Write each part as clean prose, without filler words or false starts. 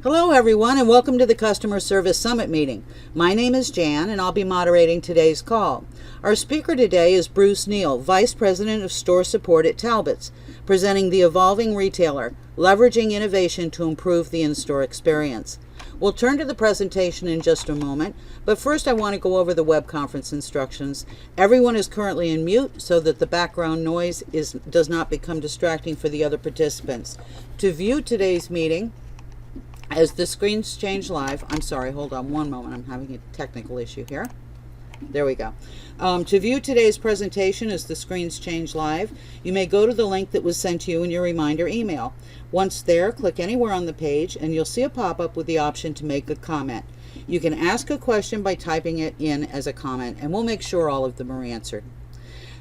Hello everyone and welcome to the Customer Service Summit meeting. My name is Jan and I'll be moderating today's call. Our speaker today is Bruce Neal, Vice President of Store Support at Talbots, presenting The Evolving Retailer, Leveraging Innovation to Improve the In-Store Experience. We'll turn to the presentation in just a moment, but first I want to go over the web conference instructions. Everyone is currently in mute so that the background noise does not become distracting for the other participants. To view today's meeting, as the screens change live, I'm sorry, hold on one moment, I'm having a technical issue here. There we go. To view today's presentation as the screens change live, you may go to the link that was sent to you in your reminder email. Once there, click anywhere on the page and you'll see a pop-up with the option to make a comment. You can ask a question by typing it in as a comment and we'll make sure all of them are answered.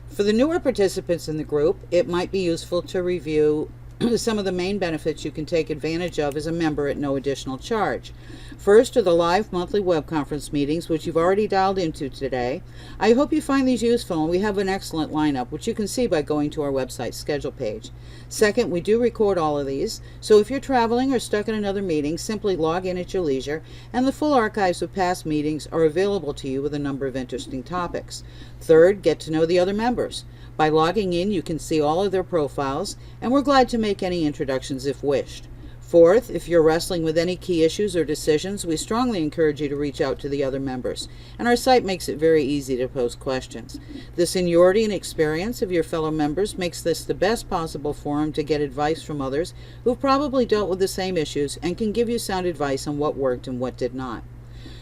For the newer participants in the group, it might be useful to review some of the main benefits you can take advantage of as a member at no additional charge. First are the live monthly web conference meetings, which you've already dialed into today. I hope you find these useful, and we have an excellent lineup, which you can see by going to our website schedule page. Second, we do record all of these, so if you're traveling or stuck in another meeting, simply log in at your leisure, and the full archives of past meetings are available to you with a number of interesting topics. Third, get to know the other members. By logging in, you can see all of their profiles, and we're glad to make any introductions if wished. Fourth, if you're wrestling with any key issues or decisions, we strongly encourage you to reach out to the other members, and our site makes it very easy to post questions. The seniority and experience of your fellow members makes this the best possible forum to get advice from others who've probably dealt with the same issues and can give you sound advice on what worked and what did not.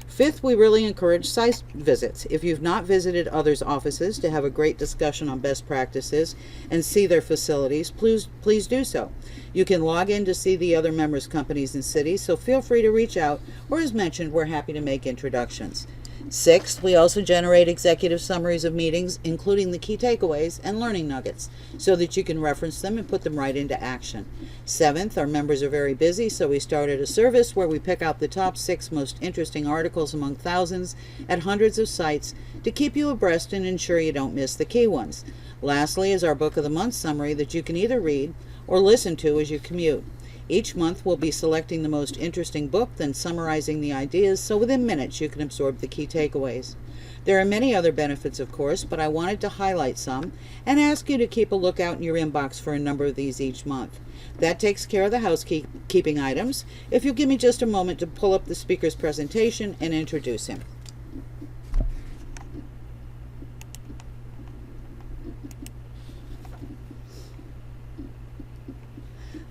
Fifth, we really encourage site visits. If you've not visited others' offices to have a great discussion on best practices and see their facilities, please do so. You can log in to see the other members' companies and cities, so feel free to reach out, or as mentioned, we're happy to make introductions. Sixth, we also generate executive summaries of meetings, including the key takeaways and learning nuggets, so that you can reference them and put them right into action. Seventh, our members are very busy, so we started a service where we pick out the top 6 most interesting articles among thousands at hundreds of sites to keep you abreast and ensure you don't miss the key ones. Lastly is our Book of the Month summary that you can either read or listen to as you commute. Each month we'll be selecting the most interesting book, then summarizing the ideas, so within minutes you can absorb the key takeaways. There are many other benefits, of course, but I wanted to highlight some and ask you to keep a lookout in your inbox for a number of these each month. That takes care of the housekeeping items. If you'll give me just a moment to pull up the speaker's presentation and introduce him.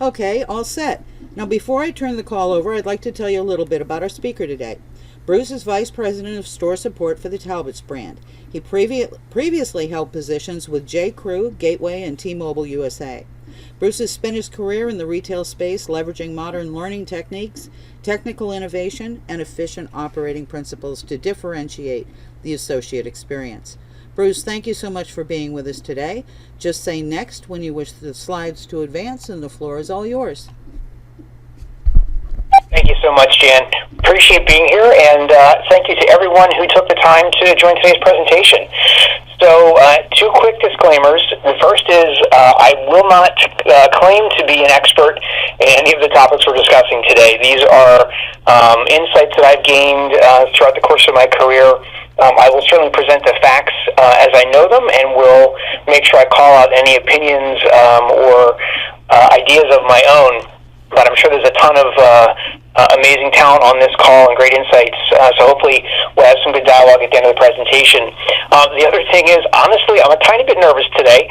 Okay, all set. Now before I turn the call over, I'd like to tell you a little bit about our speaker today. Bruce is Vice President of Store Support for the Talbots brand. He previously held positions with J.Crew, Gateway, and T-Mobile USA. Bruce has spent his career in the retail space leveraging modern learning techniques, technical innovation, and efficient operating principles to differentiate the associate experience. Bruce, thank you so much for being with us today. Just say next when you wish the slides to advance, and the floor is all yours. Thank you so much, Jan. Appreciate being here, and thank you to everyone who took the time to join today's presentation. So, 2 quick disclaimers. The first is I will not claim to be an expert in any of the topics we're discussing today. These are insights that I've gained throughout the course of my career. I will certainly present the facts as I know them, and will make sure I call out any opinions or ideas of my own. But I'm sure there's a ton of amazing talent on this call and great insights, so hopefully we'll have some good dialogue at the end of the presentation. The other thing is, honestly, I'm a tiny bit nervous today.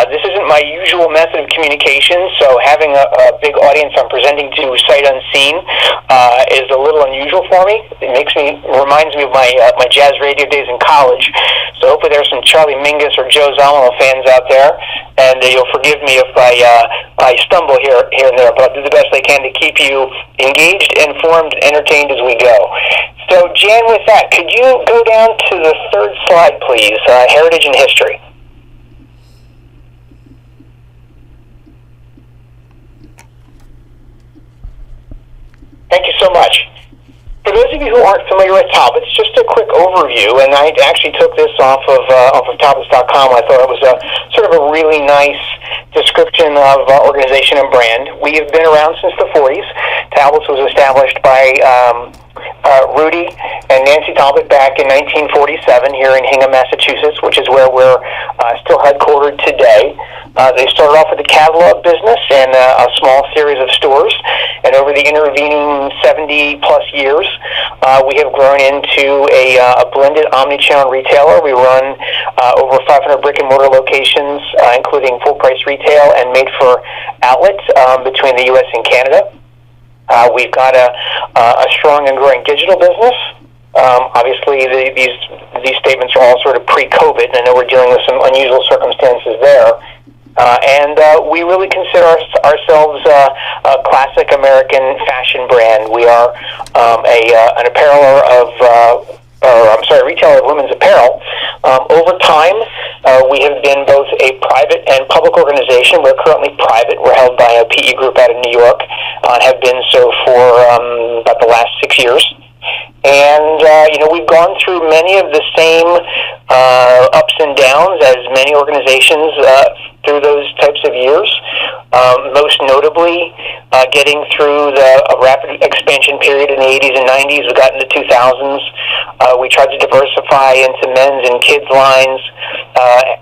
This isn't my usual method of communication, so having a big audience I'm presenting to sight unseen is a little unusual for me. It reminds me of my jazz radio days in college. So hopefully there's some Charlie Mingus or Joe Zawinul fans out there, and you'll forgive me if I stumble here and there, but I'll do the best I can to keep you engaged, informed, entertained as we go. So Jan, with that, could you go down to the 3rd slide, please, Heritage and History. Thank you so much. For those of you who aren't familiar with Talbots, just a quick overview, and I actually took this off of Talbots.com. I thought it was a sort of a really nice description of organization and brand. We have been around since the 40s. Talbots was established by Rudy and Nancy Talbot back in 1947 here in Hingham, Massachusetts, which is where we're still headquartered today. They started off with a catalog business and a small series of stores, and over the intervening 70-plus years, we have grown into a blended omnichannel retailer. We run over 500 brick-and-mortar locations, including full-price retail and made-for-outlet between the U.S. and Canada. We've got a strong and growing digital business. Obviously, these statements are all sort of pre-COVID, and I know we're dealing with some unusual circumstances there. And we really consider ourselves a classic American fashion brand. We are an retailer of women's apparel. Over time, we have been both a private and public organization. We're currently private. We're held by a PE group out of New York, have been so for about the last 6 years. And, we've gone through many of the same ups and downs as many organizations through those types of years. Most notably, getting through a rapid expansion period in the 80s and 90s. We got into 2000s. We tried to diversify into men's and kids lines,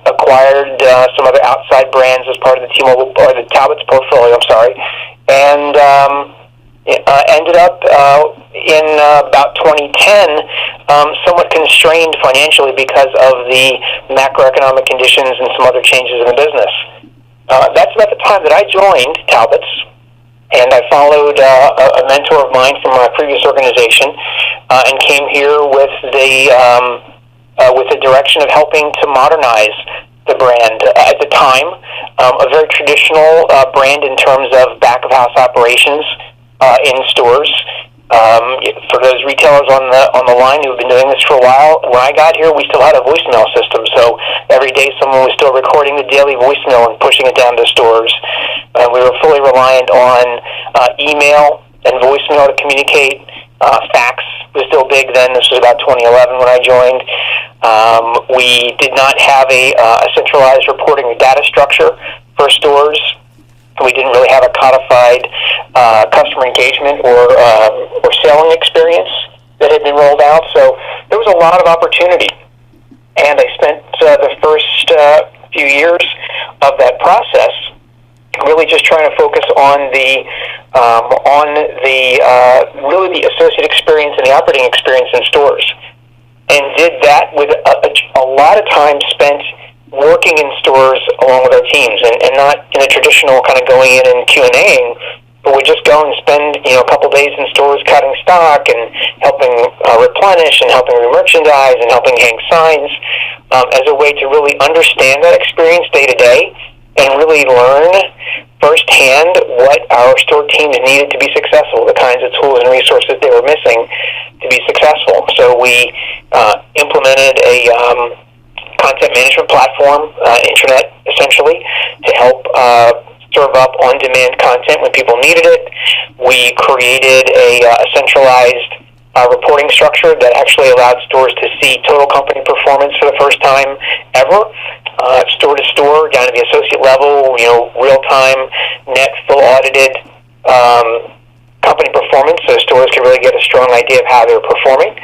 acquired some other outside brands as part of the the Talbots portfolio, and ended up in about 2010 somewhat constrained financially because of the macroeconomic conditions and some other changes in the business. That's about the time that I joined Talbots, and I followed a mentor of mine from my previous organization and came here with the direction of helping to modernize the brand. At the time, a very traditional brand in terms of back-of-house operations in stores. For those retailers on the line who've been doing this for a while, when I got here, we still had a voicemail system. So every day, someone was still recording the daily voicemail and pushing it down to stores. We were fully reliant on email and voicemail to communicate. Fax was still big then. This was about 2011 when I joined. We did not have a centralized reporting and data structure for stores. We didn't really have a codified customer engagement or selling experience that had been rolled out. So there was a lot of opportunity. And I spent the first few years of that process really just trying to focus on the associate experience and the operating experience in stores, and did that with a lot of time spent working in stores along with our teams, and not in a traditional kind of going in and Q&Aing, but we just go and spend a couple days in stores cutting stock and helping replenish and helping re-merchandise and helping hang signs as a way to really understand that experience day to day and really learn firsthand what our store teams needed to be successful, the kinds of tools and resources they were missing to be successful. So we implemented a content management platform, intranet essentially, to help serve up on-demand content when people needed it. We created a centralized reporting structure that actually allowed stores to see total company performance for the first time ever, store to store, down to the associate level, real-time, net, full audited company performance, so stores can really get a strong idea of how they're performing,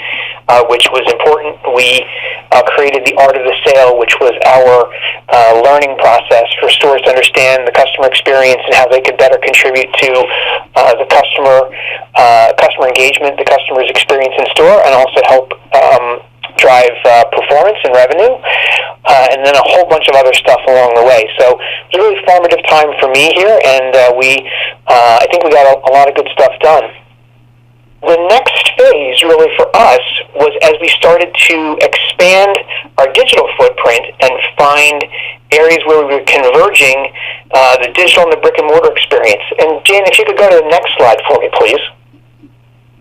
which was important. We created the art of the sale, which was our learning process for stores to understand the customer experience and how they could better contribute to the customer engagement, the customer's experience in store, and also help drive performance and revenue, and then a whole bunch of other stuff along the way. So it was a really formative time for me here, and I think we got a lot of good stuff done. The next phase really for us was as we started to expand our digital footprint and find areas where we were converging the digital and the brick and mortar experience. And Jan, if you could go to the next slide for me, please.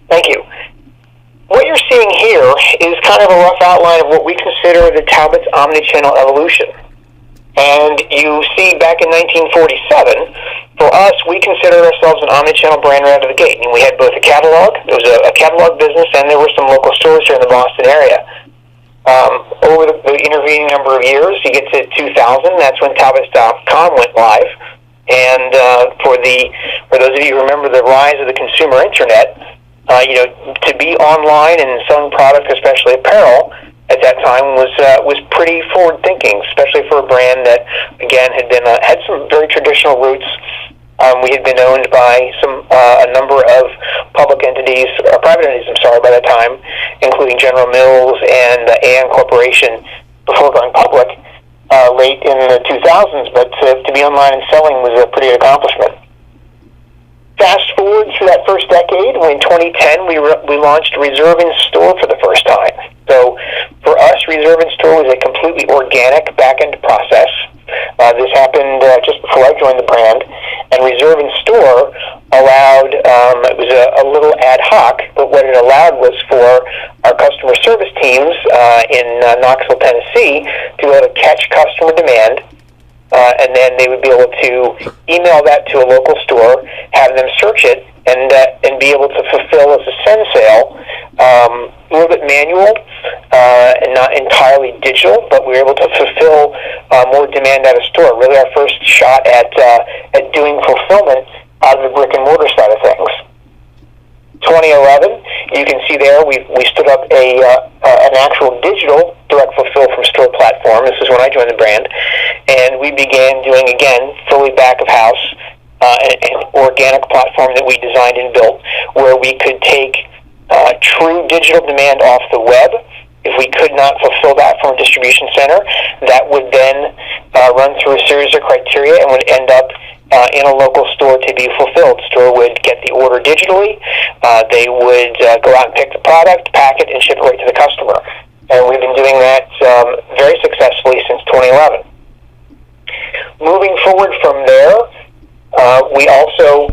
Thank you. What you're seeing here is kind of a rough outline of what we consider the Talbots omnichannel evolution. And you see back in 1947, for us, we considered ourselves an omnichannel brand right out of the gate. And we had both a catalog, there was a catalog business, and there were some local stores here in the Boston area. Over the intervening number of years, you get to 2000. That's when Talbots.com went live. And for those of you who remember the rise of the consumer internet, to be online and selling product, especially apparel, at that time was pretty forward thinking, especially for a brand that again had some very traditional roots. We had been owned by a number of private entities. By that time, including General Mills and AN Corporation before going public late in the 2000s. But to be online and selling was a pretty good accomplishment. Fast forward through that first decade, in 2010 we launched Reserve in Store for the first time. So for us, Reserve in Store was a completely organic back-end process. This happened just before I joined the brand, and Reserve in Store allowed, it was a little ad hoc, but what it allowed was for our customer service teams in Knoxville, Tennessee, to be able to catch customer demand, and then they would be able to email that to a local store, have them search it, and be able to fulfill as a send sale. A little bit manual and not entirely digital, but we were able to fulfill more demand at a store. Really, our first shot at doing fulfillment out of the brick and mortar side of things. 2011, you can see there we stood up an actual digital direct fulfill from store platform. This is when I joined the brand, and we began doing again fully back of house an organic platform that we designed and built, where we could take true digital demand off the web. If we could not fulfill that from a distribution center, that would then run through a series of criteria and would end up in a local store to be fulfilled. The store would get the order digitally. They would go out and pick the product, pack it, and ship it right to the customer. And we've been doing that very successfully since 2011. Moving forward from there, we also,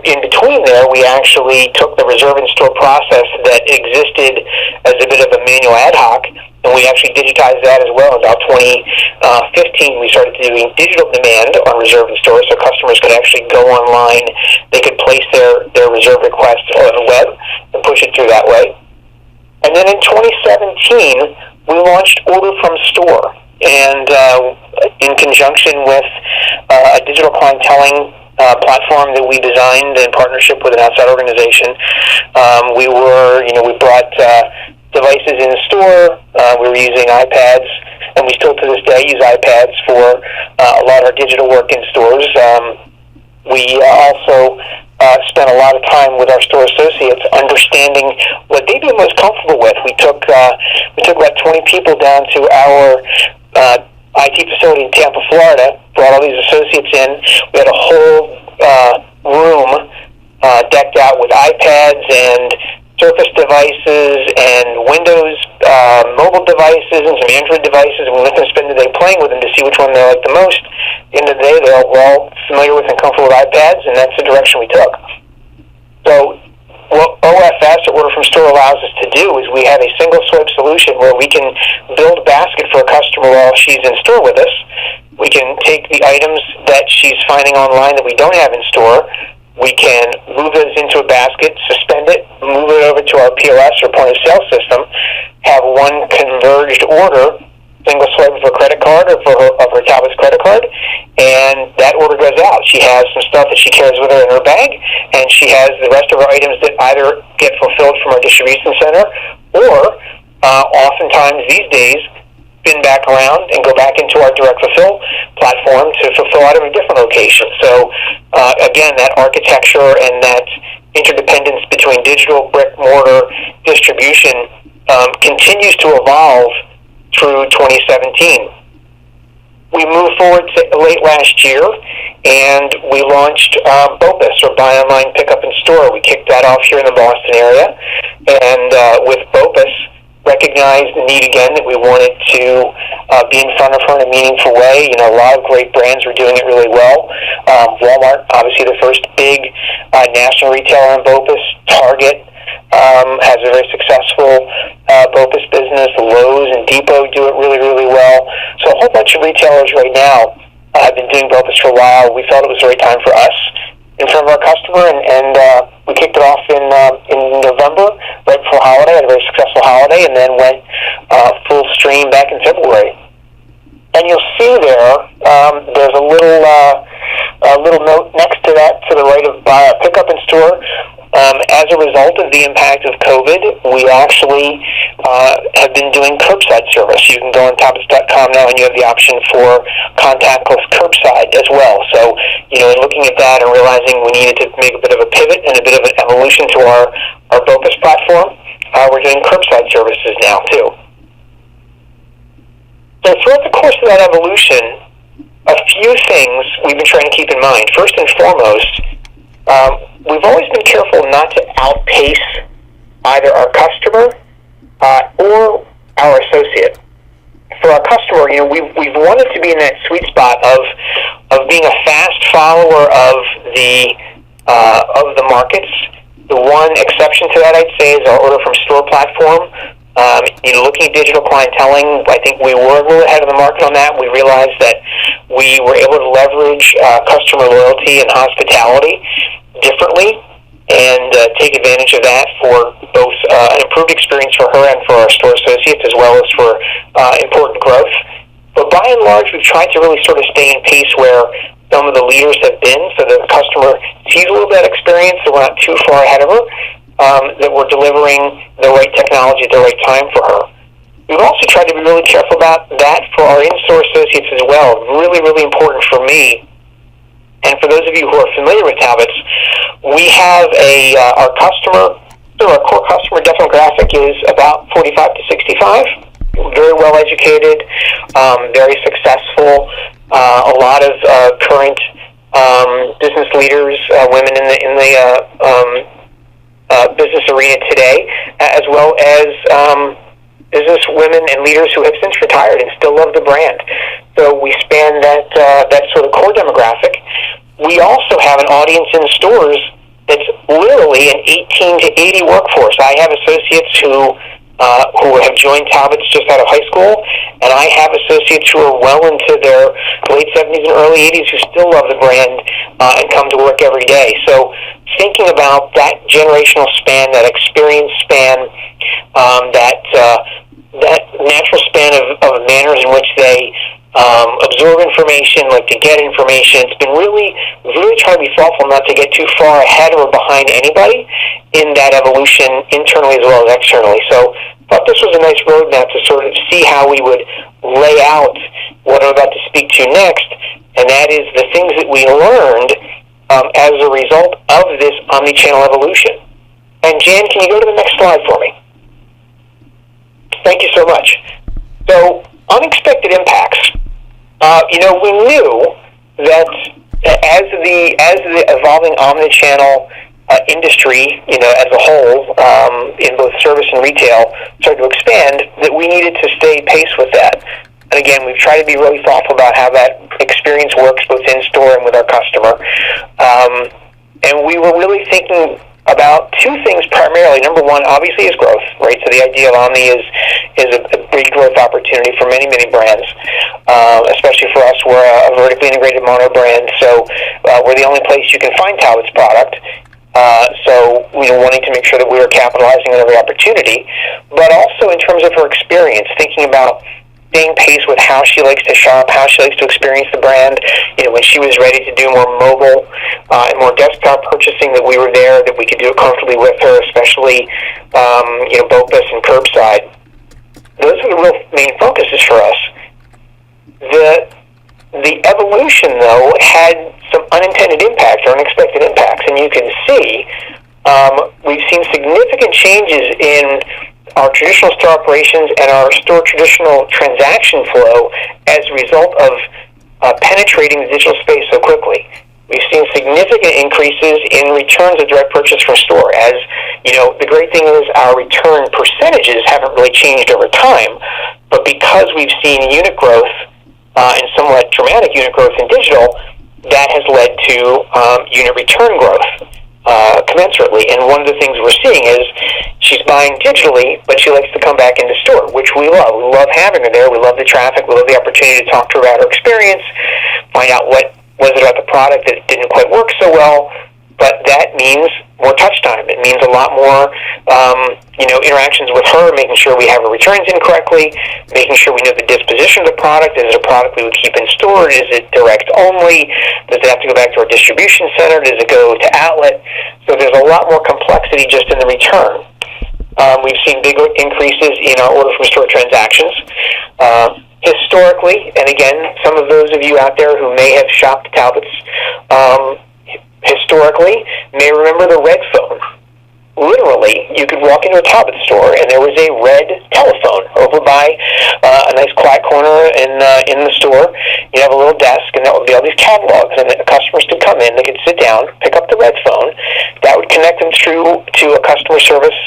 in between there, we actually took the Reserve in Store process that existed as a bit of a manual ad hoc, and we actually digitized that as well. In about 2015, we started doing digital demand on Reserve in Store, so customers could actually go online. They could place their reserve request on the web and push it through that way. And then in 2017, we launched Order from Store. And in conjunction with a digital clienteling platform that we designed in partnership with an outside organization, we brought devices in the store. We were using iPads, and we still to this day use iPads for a lot of our digital work in stores. We also spent a lot of time with our store associates understanding what they'd be most comfortable with. We took about 20 people down to our IT facility in Tampa, Florida, brought all these associates in. We had a whole room decked out with iPads and Surface devices and Windows mobile devices and some Android devices, and we let them spend the day playing with them to see which one they liked the most. At the end of the day, they're all familiar with and comfortable with iPads, and that's the direction we took. So what OFS, or Order from Store, allows us to do is we have a single swipe solution where we can build a basket for a customer while she's in store with us. We can take the items that she's finding online that we don't have in store. We can move those into a basket, suspend it, move it over to our POS or point of sale system, have one converged order, single swipe of her credit card or of her Talbots credit card, and that order goes out. She has some stuff that she carries with her in her bag, and she has the rest of her items that either get fulfilled from our distribution center or oftentimes these days spin back around and go back into our direct fulfill platform to fulfill out of a different location. So again, that architecture and that interdependence between digital, brick, mortar, distribution continues to evolve through 2017. We moved forward to late last year, and we launched BOPUS, or Buy Online, Pick Up in Store. We kicked that off here in the Boston area, and with BOPUS, recognized the need again that we wanted to be in front of her in a meaningful way. You know, a lot of great brands were doing it really well. Walmart, obviously the first big national retailer in BOPUS. Target has a very successful BOPUS business. Lowe's and Depot do it really, really well. So a whole bunch of retailers right now have been doing BOPUS for a while. We felt it was the right time for us in front of our customer, and we kicked it off in November, right before holiday. Had a very successful holiday, and then went full stream back in February. And you'll see there's a little note next to that to the right of buy a pickup in store. As a result of the impact of COVID, we actually have been doing curbside service. You can go on Talbots.com now, and you have the option for contactless curbside as well. So, in looking at that and realizing we needed to make a bit of a pivot and a bit of an evolution to our Focus platform, we're doing curbside services now too. So throughout the course of that evolution, a few things we've been trying to keep in mind. First and foremost, we've always been careful not to outpace either our customer or our associate. For our customer, we've wanted to be in that sweet spot of being a fast follower of the markets. The one exception to that, I'd say, is our order from store platform. Looking at digital clienteling, I think we were a little ahead of the market on that. We realized that we were able to leverage customer loyalty and hospitality differently and take advantage of that for both an improved experience for her and for our store associates, as well as for important growth. But by and large, we've tried to really sort of stay in pace where some of the leaders have been, so that the customer sees a little bit of experience, so we're not too far ahead of her. That we're delivering the right technology at the right time for her. We've also tried to be really careful about that for our in-store associates as well. Really, really important for me. And for those of you who are familiar with Talbots, we have our core customer demographic is about 45 to 65. Very well educated, very successful. A lot of current business leaders, women in the business arena today, as well as business women and leaders who have since retired and still love the brand. So we span that sort of core demographic. We also have an audience in stores that's literally an 18 to 80 workforce. I have associates who have joined Talbots just out of high school, and I have associates who are well into their late 70s and early 80s who still love the brand and come to work every day. So thinking about that generational span, that experience span, that natural span of manners in which they absorb information, like to get information, it's been really trying to be thoughtful not to get too far ahead or behind anybody in that evolution internally as well as externally. So I thought this was a nice roadmap to sort of see how we would lay out what I'm about to speak to next, and that is the things that we learned as a result of this omnichannel evolution. And Jan, can you go to the next slide for me? Thank you so much. So, unexpected impacts. We knew that as the evolving omnichannel industry, as a whole, in both service and retail, started to expand, that we needed to stay pace with that. And again, we've tried to be really thoughtful about how that experience works both in-store and with our customer. And we were really thinking about two things primarily. Number one, obviously, is growth, right? So the idea of Omni is a big growth opportunity for many, many brands, especially for us. We're a vertically integrated mono brand, so we're the only place you can find Talbots product. So wanting to make sure that we were capitalizing on every opportunity, but also in terms of her experience, thinking about staying pace with how she likes to shop, how she likes to experience the brand. When she was ready to do more mobile and more desktop purchasing, that we were there, that we could do it comfortably with her, especially BOPUS and curbside. Those are the real main focuses for us. The evolution, though, had some unintended impacts or unexpected impacts, and you can see we've seen significant changes in our traditional store operations and our store traditional transaction flow as a result of penetrating the digital space so quickly. We've seen significant increases in returns of direct purchase from store. As the great thing is our return percentages haven't really changed over time, but because we've seen unit growth and somewhat dramatic unit growth in digital, that has led to unit return growth commensurately. And one of the things we're seeing is she's buying digitally, but she likes to come back into store, which we love. We love having her there. We love the traffic. We love the opportunity to talk to her about her experience, find out what was it about the product that didn't quite work so well. But that means more touch time. It means a lot more, interactions with her, making sure we have her returns in correctly, making sure we know the disposition of the product. Is it a product we would keep in store? Is it direct only? Does it have to go back to our distribution center? Does it go to outlet? So there's a lot more complexity just in the return. We've seen big increases in our order from store transactions. Historically, and again, some of those of you out there who may have shopped Talbots historically may remember the red phone. Literally, you could walk into a Talbot store and there was a red telephone over by a nice quiet corner in the store. You'd have a little desk, and there would be all these catalogs, and the customers could come in, they could sit down, pick up the red phone. That would connect them through to a customer service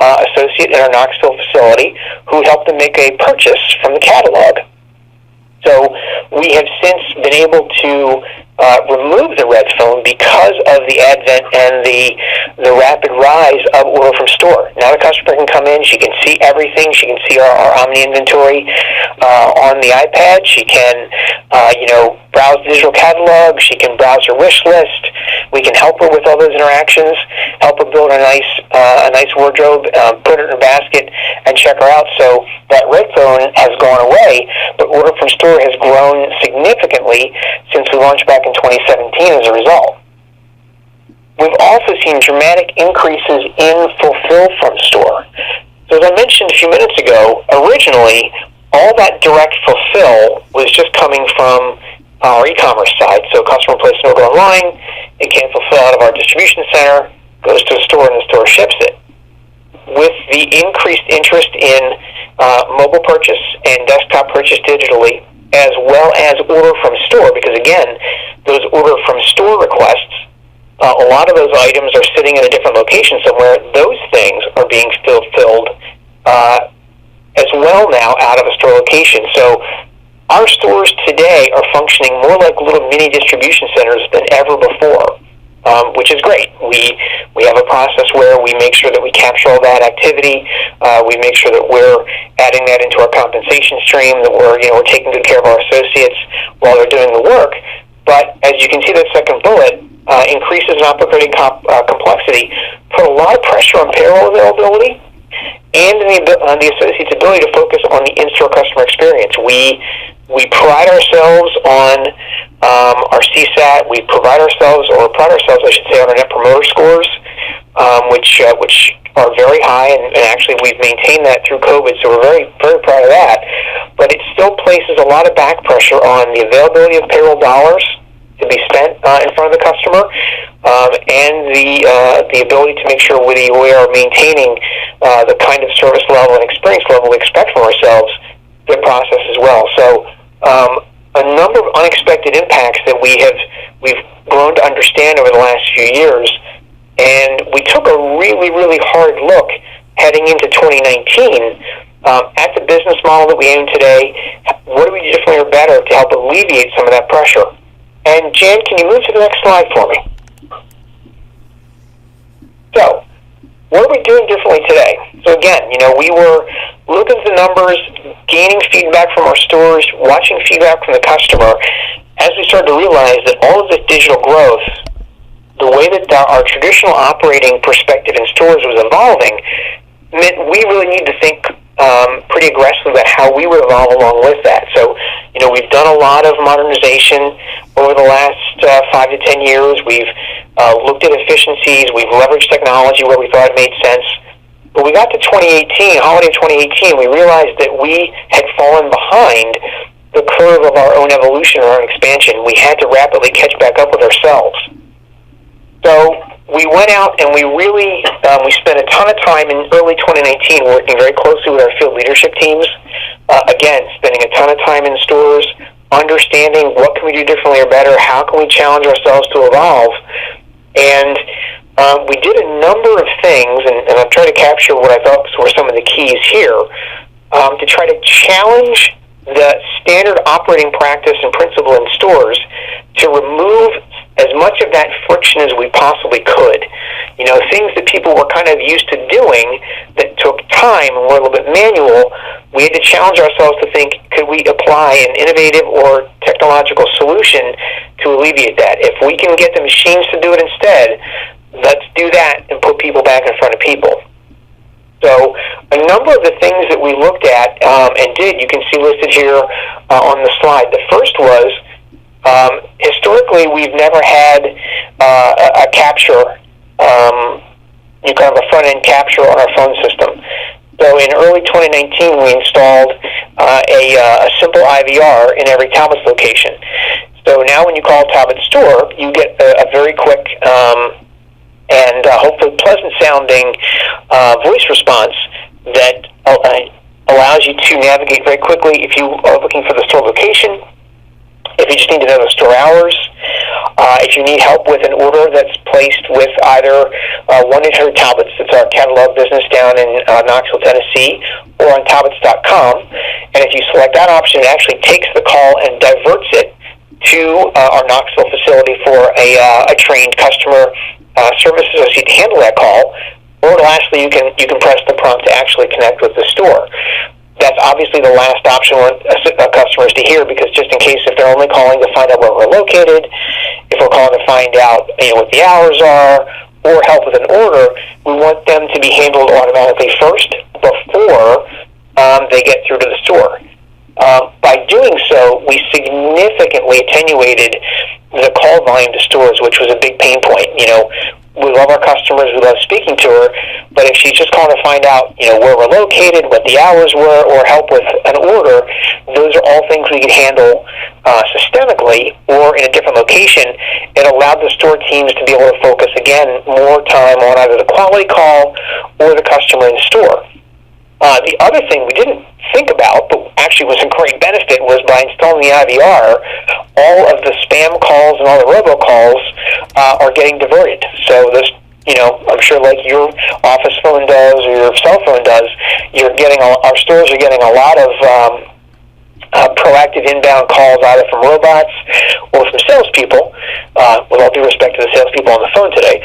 associate in our Knoxville facility who would help them make a purchase from the catalog. So we have since been able to remove the red phone because of the advent and the rapid rise of order from store. Now the customer can come in, she can see everything, she can see our omni inventory on the iPad, she can browse the digital catalog, she can browse her wish list, we can help her with all those interactions, help her build a nice wardrobe, put it in her basket, and check her out. So that red phone has gone away, but order from store has grown significantly since we launched back in 2017 as a result. We've also seen dramatic increases in fulfill from store. So as I mentioned a few minutes ago, originally all that direct fulfill was just coming from our e-commerce side. So a customer places an order online, it can't fulfill out of our distribution center, goes to a store and the store ships it. With the increased interest in mobile purchase and desktop purchase digitally, as well as order from store, because again, those order from store requests, a lot of those items are sitting in a different location somewhere. Those things are being filled as well now out of a store location. So our stores today are functioning more like little mini distribution centers than ever before, which is great. We have a process where we make sure that we capture all that activity. We make sure that we're adding that into our compensation stream, that we're taking good care of our associates while they're doing the work. But as you can see, that second bullet, increases in operating complexity, put a lot of pressure on payroll availability and on the associate's ability to focus on the in-store customer experience. We pride ourselves on our CSAT. We pride ourselves, I should say, on our Net Promoter Scores, which are very high, and actually we've maintained that through COVID, so we're very, very proud of that. But it still places a lot of back pressure on the availability of payroll dollars to be spent in front of the customer, and the ability to make sure we are maintaining the kind of service level and experience level we expect from ourselves, the process as well. So a number of unexpected impacts that we've grown to understand over the last few years, and we took a really, really hard look heading into 2019 at the business model that we own today. What do we do differently or better to help alleviate some of that pressure? And Jan, can you move to the next slide for me? So, what are we doing differently today? So again, we were looking at the numbers, gaining feedback from our stores, watching feedback from the customer, as we started to realize that all of this digital growth, the way that our traditional operating perspective in stores was evolving, meant we really need to think pretty aggressively about how we would evolve along with that. So, we've done a lot of modernization over the last 5 to 10 years. We've looked at efficiencies. We've leveraged technology where we thought it made sense. But we got to 2018, holiday 2018, we realized that we had fallen behind the curve of our own evolution or our own expansion. We had to rapidly catch back up with ourselves. So we went out and we really we spent a ton of time in early 2019 working very closely with our field leadership teams. Again, spending a ton of time in stores, understanding what can we do differently or better, how can we challenge ourselves to evolve. And we did a number of things, and I'm trying to capture what I thought were some of the keys here, to try to challenge the standard operating practice and principle in stores to remove as much of that friction as we possibly could. Things that people were kind of used to doing that took time and were a little bit manual, we had to challenge ourselves to think, could we apply an innovative or technological solution to alleviate that? If we can get the machines to do it instead, do that and put people back in front of people. So a number of the things that we looked at and did, you can see listed here on the slide. The first was, historically, we've never had a capture, kind of a front-end capture on our phone system. So in early 2019, we installed a simple IVR in every Talbots location. So now when you call Talbot store, you get a very quick and hopefully pleasant-sounding voice response that allows you to navigate very quickly if you are looking for the store location, if you just need to know the store hours, if you need help with an order that's placed with either 1-800-Talbots, that's our catalog business down in Knoxville, Tennessee, or on Talbots.com. And if you select that option, it actually takes the call and diverts it to our Knoxville facility for a trained customer service associate to handle that call. Or lastly, you can press the prompt to actually connect with the store. That's obviously the last option we want customers to hear, because just in case if they're only calling to find out where we're located, if we're calling to find out what the hours are, or help with an order, we want them to be handled automatically first before they get through to the store. By doing so, we significantly attenuated the call volume to stores, which was a big pain point. We love our customers, we love speaking to her, but if she's just calling to find out, where we're located, what the hours were, or help with an order, those are all things we could handle systemically or in a different location. It allowed the store teams to be able to focus, again, more time on either the quality call or the customer in the store. The other thing we didn't think about, but actually was a great benefit, was by installing the IVR, all of the spam calls and all the robocalls are getting diverted. So this, I'm sure like your office phone does or your cell phone does, our stores are getting a lot of proactive inbound calls either from robots or from salespeople, with all due respect to the salespeople on the phone today.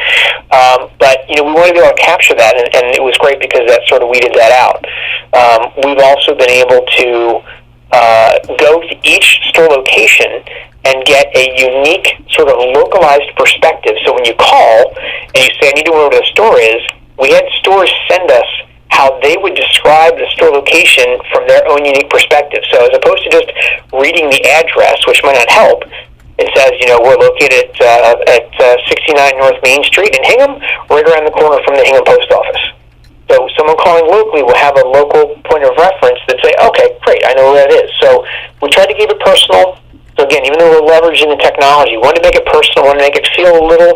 But we want to be able to capture that, and it was great because that sort of weeded that out. We've also been able to go to each store location and get a unique sort of localized perspective. So when you call and you say, I need to know where the store is, we had stores send us how they would describe the store location from their own unique perspective. So as opposed to just reading the address, which might not help, it says, we're located at 69 North Main Street in Hingham, right around the corner from the Hingham Post Office. So someone calling locally will have a local point of reference that say, okay, great, I know where that is. So we tried to keep it personal. So again, even though we're leveraging the technology, we wanted to make it personal, we wanted to make it feel a little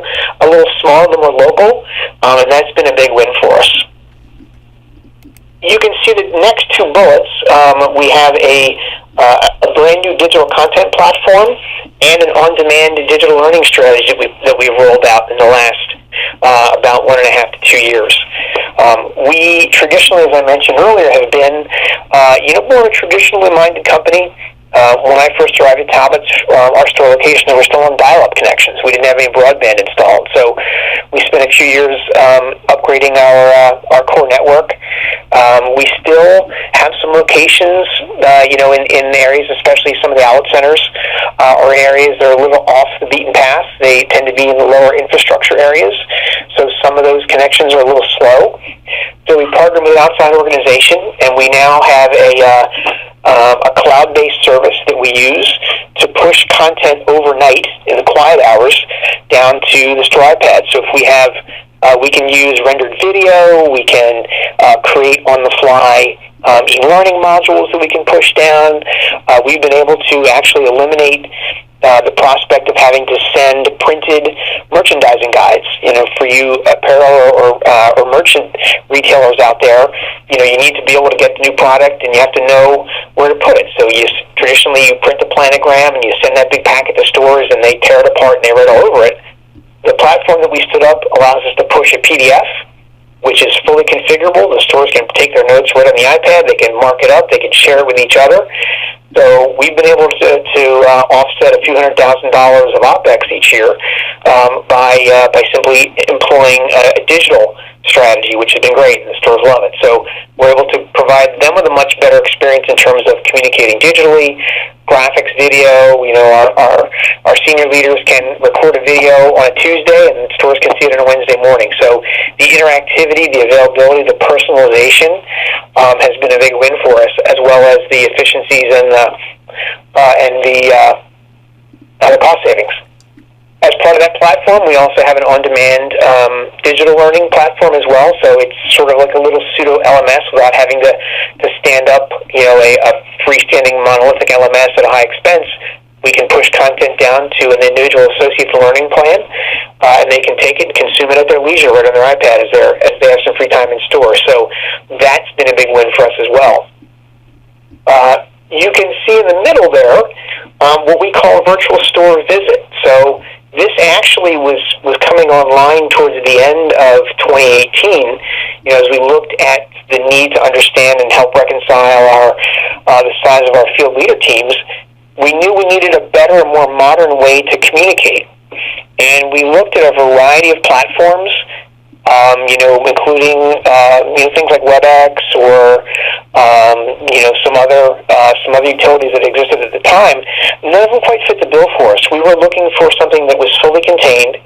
smaller than we're local, and that's been a big win for us. You can see the next two bullets. We have a brand new digital content platform and an on-demand digital learning strategy that we've rolled out in the last about 1.5 to 2 years. We traditionally, as I mentioned earlier, have been more a traditionally minded company. When I first arrived at Talbots, our store location, they were still on dial-up connections. We didn't have any broadband installed, so we spent a few years upgrading our core network. We still have some locations, in areas, especially some of the outlet centers, or areas that are a little off the beaten path. They tend to be in the lower infrastructure areas, so some of those connections are a little slow. So we partnered with an outside organization, and we now have a cloud-based service that we use to push content overnight in the quiet hours down to the store iPad. So if we have, we can use rendered video, we can create on-the-fly e-learning modules that we can push down. We've been able to actually eliminate the prospect of having to send printed merchandising guides. For you apparel or merchant retailers out there, you need to be able to get the new product and you have to know where to put it. So traditionally you print a planogram and you send that big packet to stores and they tear it apart and they write all over it. The platform that we stood up allows us to push a PDF, which is fully configurable. The stores can take their notes right on the iPad. They can mark it up. They can share it with each other. So we've been able to offset a few $100,000 of OpEx each year by simply employing a digital strategy, which has been great, and the stores love it. So we're able to provide them with a much better experience in terms of communicating digitally, graphics, video. Our senior leaders can record a video on a Tuesday, and stores can see it on a Wednesday morning. So the interactivity, the availability, the personalization has been a big win for us, as well as the efficiencies and the cost savings. As part of that platform, we also have an on-demand digital learning platform as well. So it's sort of like a little pseudo LMS without having to stand up, a freestanding monolithic LMS at a high expense. We can push content down to an individual associate's learning plan, and they can take it and consume it at their leisure right on their iPad as they have some free time in store. So that's been a big win for us as well. You can see in the middle there what we call a virtual store visit. So this actually was coming online towards the end of 2018. As we looked at the need to understand and help reconcile the size of our field leader teams, we knew we needed a better and more modern way to communicate. And we looked at a variety of platforms, including things like WebEx or some other utilities that existed at the time. None of them quite fit the bill for us. We were looking for something that was fully contained,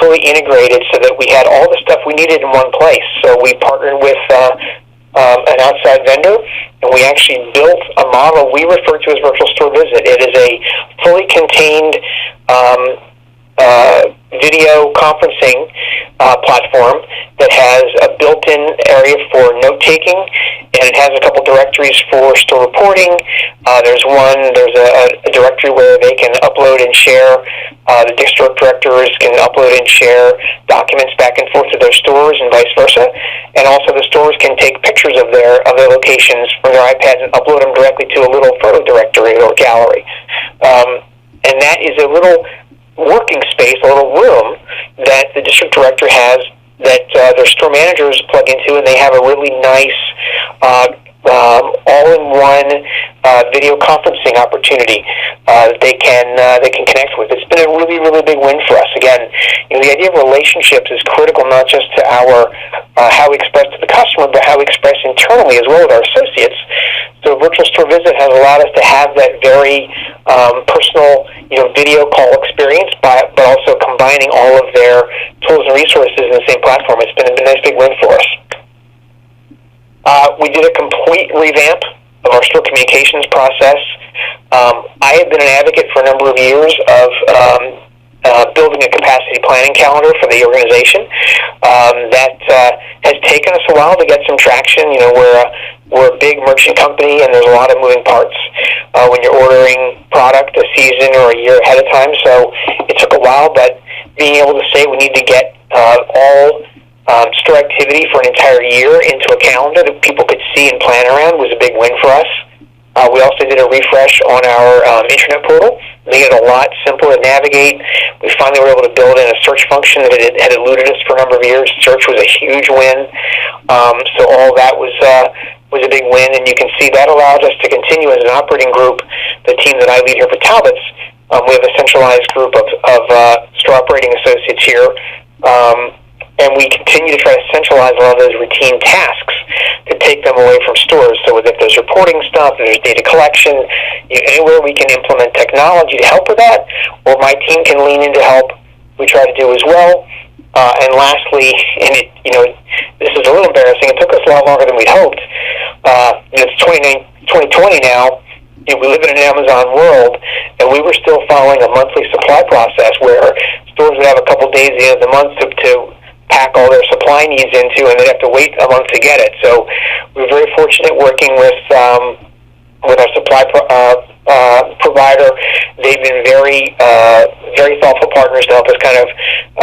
fully integrated, so that we had all the stuff we needed in one place. So we partnered with an outside vendor, and we actually built a model we refer to as Virtual Store Visit. It is a fully contained video conferencing platform that has a built-in area for note-taking, and it has a couple directories for store reporting. There's a directory where they can upload and share. The district directors can upload and share documents back and forth to their stores and vice versa. And also the stores can take pictures of their locations from their iPads and upload them directly to a little photo directory or gallery. And that is a little working space, a little room that the district director has that their store managers plug into, and they have a really nice all-in-one video conferencing opportunity they can connect with. It's been a really, really big win for us. Again, the idea of relationships is critical, not just to our how we express to the customer, but how we express internally as well with our associates. So Virtual Store Visit has allowed us to have that very personal, video call experience, but also combining all of their tools and resources in the same platform. It's been a nice big win for us. We did a complete revamp of our store communications process. I have been an advocate for a number of years of building a capacity planning calendar for the organization. That has taken us a while to get some traction. We're a big merchant company, and there's a lot of moving parts when you're ordering product a season or a year ahead of time. So it took a while, but being able to say we need to get all store activity for an entire year into a calendar that people could see and plan around was a big win for us. We also did a refresh on our internet portal, made it a lot simpler to navigate. We finally were able to build in a search function that had eluded us for a number of years. Search was a huge win. So all that was a big win, and you can see that allows us to continue as an operating group. The team that I lead here for Talbots, we have a centralized group of store operating associates here. And we continue to try to centralize a lot of those routine tasks to take them away from stores. So if there's reporting stuff, there's data collection, anywhere we can implement technology to help with that, or my team can lean in to help, we try to do as well. And lastly, this is a little embarrassing, it took us a lot longer than we'd hoped. It's 2020 now. We live in an Amazon world, and we were still following a monthly supply process where stores would have a couple days at the end of the month to pack all their supply needs into, and they'd have to wait a month to get it. So we're very fortunate working with our supply provider. They've been very thoughtful partners to help us kind of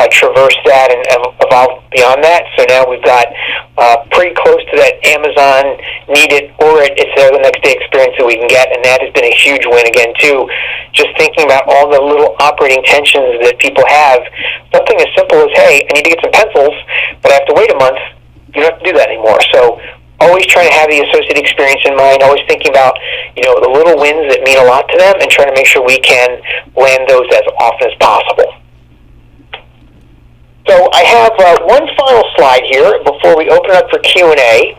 traverse that and evolve beyond that. So now we've got pretty close to that Amazon need it or it's there the next day experience that we can get, and that has been a huge win again too. Just thinking about all the little operating tensions that people have. Something as simple as, hey, I need to get some pencils, but I have to wait a month. You don't have to do that anymore. So always trying to have the associate experience in mind, always thinking about, the little wins that mean a lot to them and trying to make sure we can land those as often as possible. So I have one final slide here before we open up for Q&A.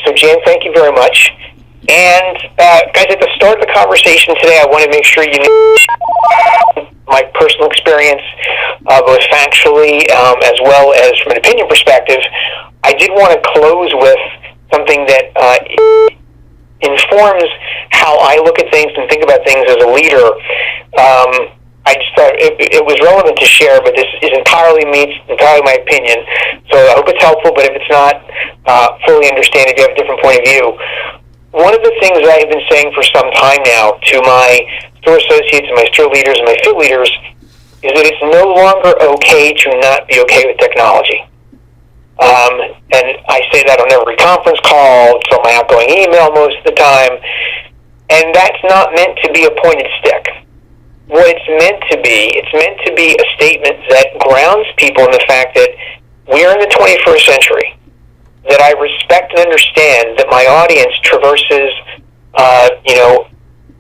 So Jan, thank you very much. And guys, at the start of the conversation today, I want to make sure you know my personal experience, both factually as well as from an opinion perspective. I did want to close with something that informs how I look at things and think about things as a leader. I just thought it was relevant to share, but this is entirely me, entirely my opinion. So I hope it's helpful, but if it's not, fully understand if you have a different point of view. One of the things that I have been saying for some time now to my store associates and my store leaders and my field leaders is that it's no longer okay to not be okay with technology. And I say that on every conference call, it's on my outgoing email most of the time, and that's not meant to be a pointed stick. What it's meant to be a statement that grounds people in the fact that we're in the 21st century, that I respect and understand that my audience traverses,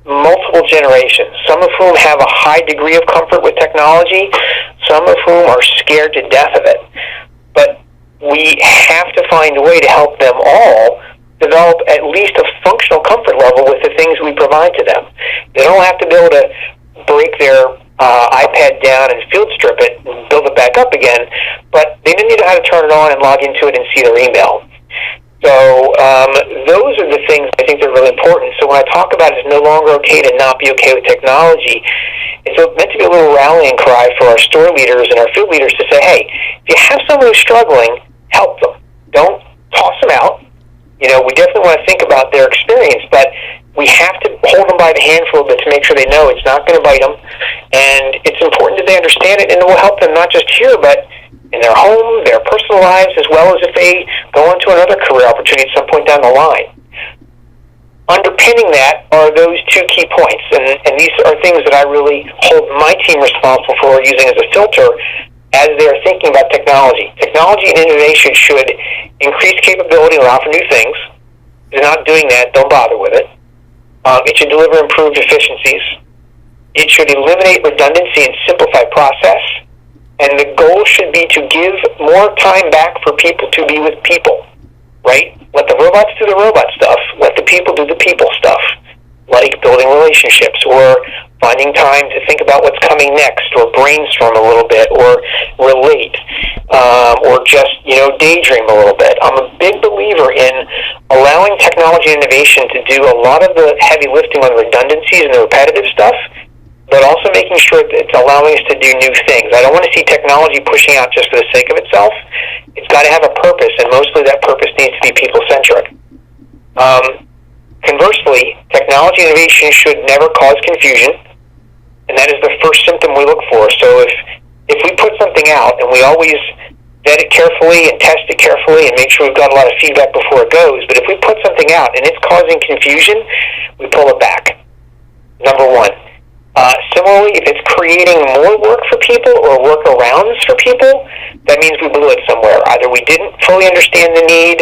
multiple generations, some of whom have a high degree of comfort with technology, some of whom are scared to death of it. But we have to find a way to help them all develop at least a functional comfort level with the things we provide to them. They don't have to be able to break their iPad down and field strip it and build it back up again, but they need to know how to turn it on and log into it and see their email. So those are the things I think that are really important. So when I talk about it's no longer okay to not be okay with technology, it's meant to be a little rallying cry for our store leaders and our field leaders to say, hey, if you have someone who's struggling, help them. Don't toss them out. We definitely want to think about their experience, but we have to hold them by the hand for a little bit to make sure they know it's not going to bite them. And it's important that they understand it, and it will help them not just here, but in their home, their personal lives, as well as if they go on to another career opportunity at some point down the line. Underpinning that are those two key points, and these are things that I really hold my team responsible for using as a filter as they're thinking about technology. Technology and innovation should increase capability and offer new things. If they're not doing that, don't bother with it. It should deliver improved efficiencies. It should eliminate redundancy and simplify process. And the goal should be to give more time back for people to be with people, right? Let the robots do the robot stuff. Let the people do the people stuff, like building relationships or finding time to think about what's coming next or brainstorm a little bit or relate or just, daydream a little bit. I'm a big believer in allowing technology and innovation to do a lot of the heavy lifting on redundancies and the repetitive stuff, but also making sure that it's allowing us to do new things. I don't want to see technology pushing out just for the sake of itself. It's got to have a purpose, and mostly that purpose needs to be people-centric. Conversely, technology innovation should never cause confusion, and that is the first symptom we look for. So if we put something out, and we always vet it carefully and test it carefully and make sure we've got a lot of feedback before it goes, but if we put something out and it's causing confusion, we pull it back. Number one. Similarly, if it's creating more work for people or workarounds for people, that means we blew it somewhere. Either we didn't fully understand the need,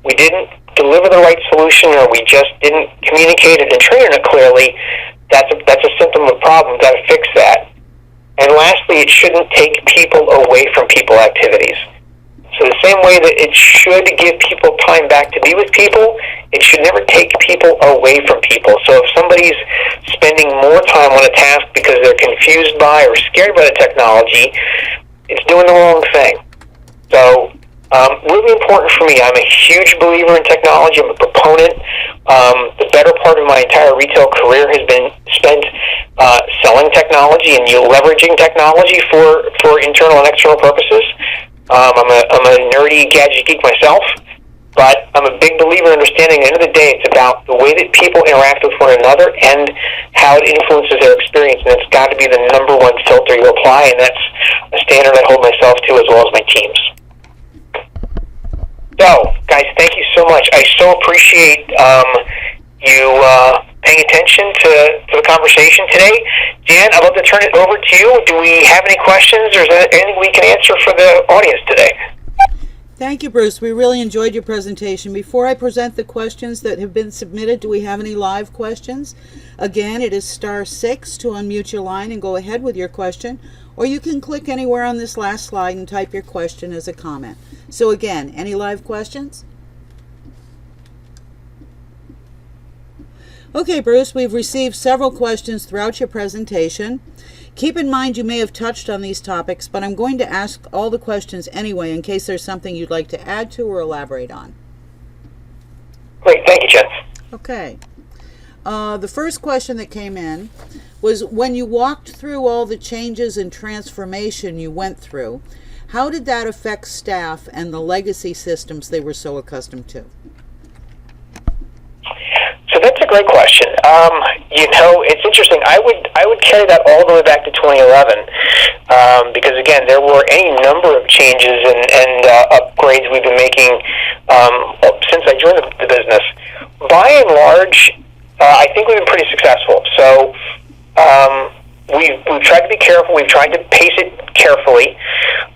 we didn't deliver the right solution, or we just didn't communicate it and train it clearly. That's a symptom of a problem. We've got to fix that. And lastly, it shouldn't take people away from people activities. So the same way that it should give people time back to be with people, it should never take people away from people. So if somebody's spending more time on a task because they're confused by or scared by the technology, it's doing the wrong thing. So really important for me. I'm a huge believer in technology. I'm a proponent. The better part of my entire retail career has been spent selling technology and leveraging technology for internal and external purposes. I'm a nerdy gadget geek myself, but I'm a big believer in understanding at the end of the day it's about the way that people interact with one another and how it influences their experience, and it's got to be the number one filter you apply, and that's a standard I hold myself to as well as my teams. So, guys, thank you so much. I so appreciate you paying attention to the conversation today. Dan, I'd love to turn it over to you. Do we have any questions, or is there anything we can answer for the audience today? Thank you, Bruce. We really enjoyed your presentation. Before I present the questions that have been submitted, do we have any live questions? Again, it is *6 to unmute your line and go ahead with your question, or you can click anywhere on this last slide and type your question as a comment. So again, any live questions? Okay, Bruce, we've received several questions throughout your presentation. Keep in mind you may have touched on these topics, but I'm going to ask all the questions anyway in case there's something you'd like to add to or elaborate on. Great, thank you, Jen. Okay. The first question that came in was, when you walked through all the changes and transformation you went through, how did that affect staff and the legacy systems they were so accustomed to? So that's a great question. It's interesting. I would carry that all the way back to 2011 because, again, there were any number of changes and upgrades we've been making since I joined the business. By and large, I think we've been pretty successful. So we've tried to be careful. We've tried to pace it carefully.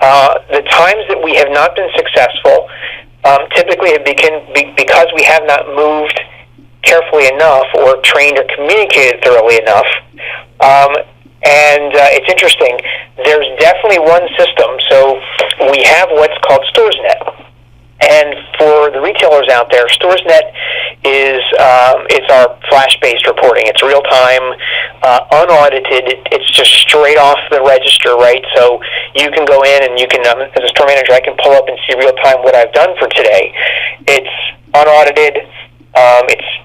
The times that we have not been successful typically have because we have not moved carefully enough or trained or communicated thoroughly enough. It's interesting. There's definitely one system. So we have what's called StoresNet. And for the retailers out there, StoresNet is it's our flash-based reporting. It's real-time, unaudited. It's just straight off the register, right? So you can go in and you can, as a store manager, I can pull up and see real-time what I've done for today. It's unaudited.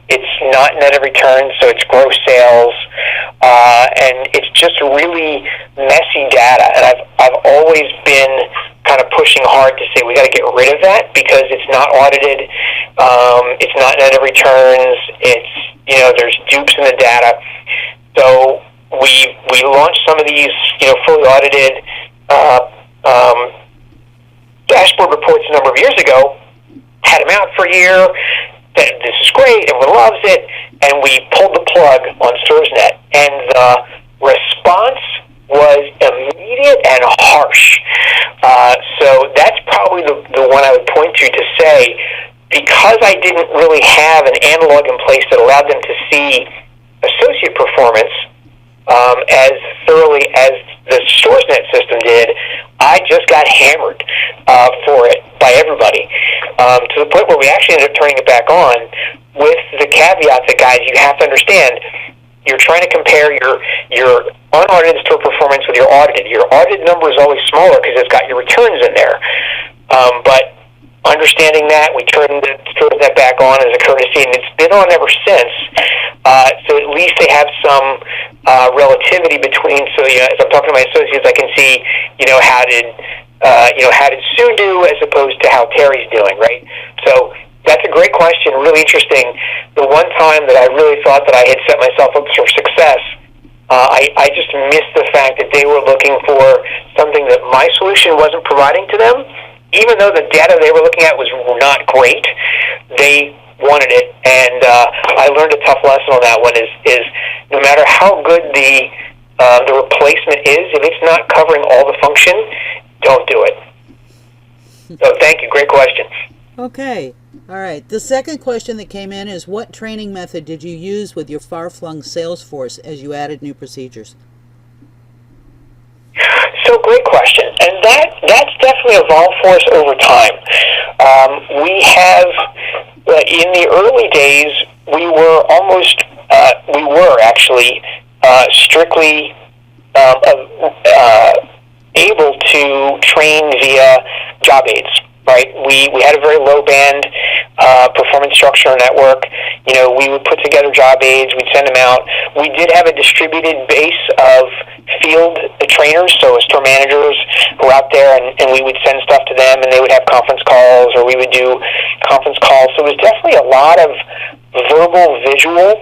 It's not net of return, so it's gross sales, and it's just really messy data. And I've always been kind of pushing hard to say we got to get rid of that because it's not audited, it's not net of returns, there's dupes in the data. So we launched some of these fully audited dashboard reports a number of years ago. Had them out for a year. This is great, everyone loves it, and we pulled the plug on StoresNet, and the response was immediate and harsh. So that's probably the one I would point to say, because I didn't really have an analog in place that allowed them to see associate performance as thoroughly as the StoresNet system did, I just got hammered for it by everybody, to the point where we actually ended up turning it back on with the caveat that, guys, you have to understand, you're trying to compare your unaudited store performance with your audited. Your audited number is always smaller because it's got your returns in there. But understanding that, we turned the StoresNet back on as a courtesy, and it's been on ever since. So at least they have some relativity between. So as I'm talking to my associates, I can see how did Sue do as opposed to how Terry's doing, right? So that's a great question, really interesting. The one time that I really thought that I had set myself up for success, I just missed the fact that they were looking for something that my solution wasn't providing to them. Even though the data they were looking at was not great, they wanted it, and I learned a tough lesson on that one. Is no matter how good the replacement is, if it's not covering all the function, don't do it. So thank you, great question. Okay, all right. The second question that came in is, what training method did you use with your far-flung sales force as you added new procedures? So great question, and that's definitely evolved for us over time. We have, in the early days, we were actually strictly able to train via job aids. Right, we had a very low band performance structure network. We would put together job aids, we'd send them out. We did have a distributed base of field trainers, so store managers who were out there, and we would send stuff to them, and they would have conference calls, or we would do conference calls. So it was definitely a lot of verbal, visual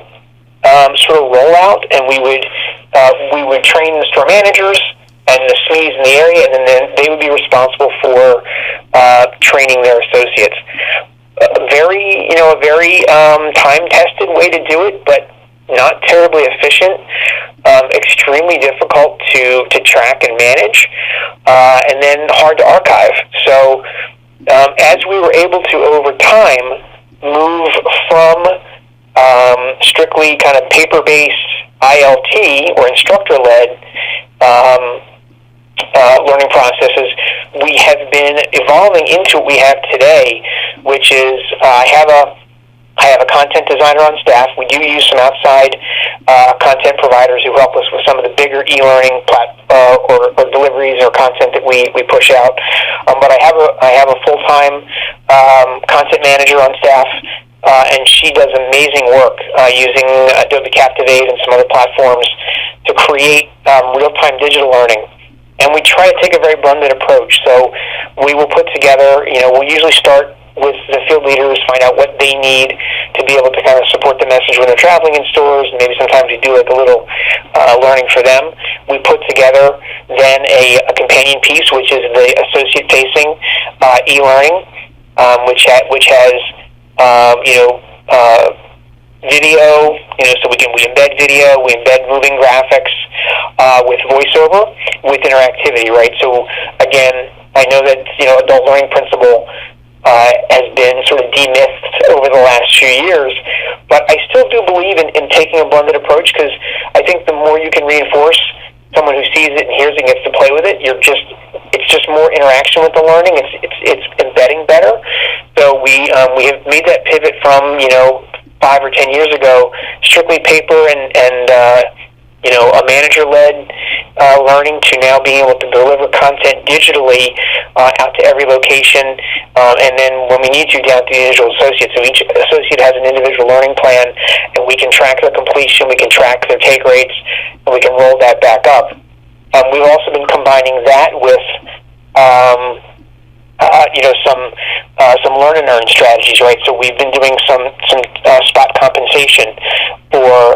sort of rollout, and we would train the store managers and the SMEs in the area, and then they would be responsible for training their associates. A very time-tested way to do it, but not terribly efficient. Extremely difficult to track and manage, and then hard to archive. So as we were able to, over time, move from strictly kind of paper-based ILT or instructor-led learning processes, we have been evolving into what we have today, which is I have a content designer on staff. We do use some outside content providers who help us with some of the bigger e-learning or deliveries or content that we push out. But I have a full-time content manager on staff, and she does amazing work using Adobe Captivate and some other platforms to create real-time digital learning. And we try to take a very blended approach. So we will put together, we'll usually start with the field leaders, find out what they need to be able to kind of support the message when they're traveling in stores, and maybe sometimes we do like a little learning for them. We put together then a companion piece, which is the associate-facing e-learning, which has video, so we embed video, we embed moving graphics with voiceover, with interactivity, right? So again, I know that adult learning principle has been sort of demythed over the last few years, but I still do believe in taking a blended approach, because I think the more you can reinforce someone who sees it and hears it and gets to play with it, it's just more interaction with the learning. It's embedding better. So we have made that pivot from 5 or 10 years ago, strictly paper and a manager-led learning, to now being able to deliver content digitally out to every location, and then when we need to, down to the individual associate. So each associate has an individual learning plan, and we can track their completion, we can track their take rates, and we can roll that back up. We've also been combining that with some learn and earn strategies, right? So we've been doing some spot compensation for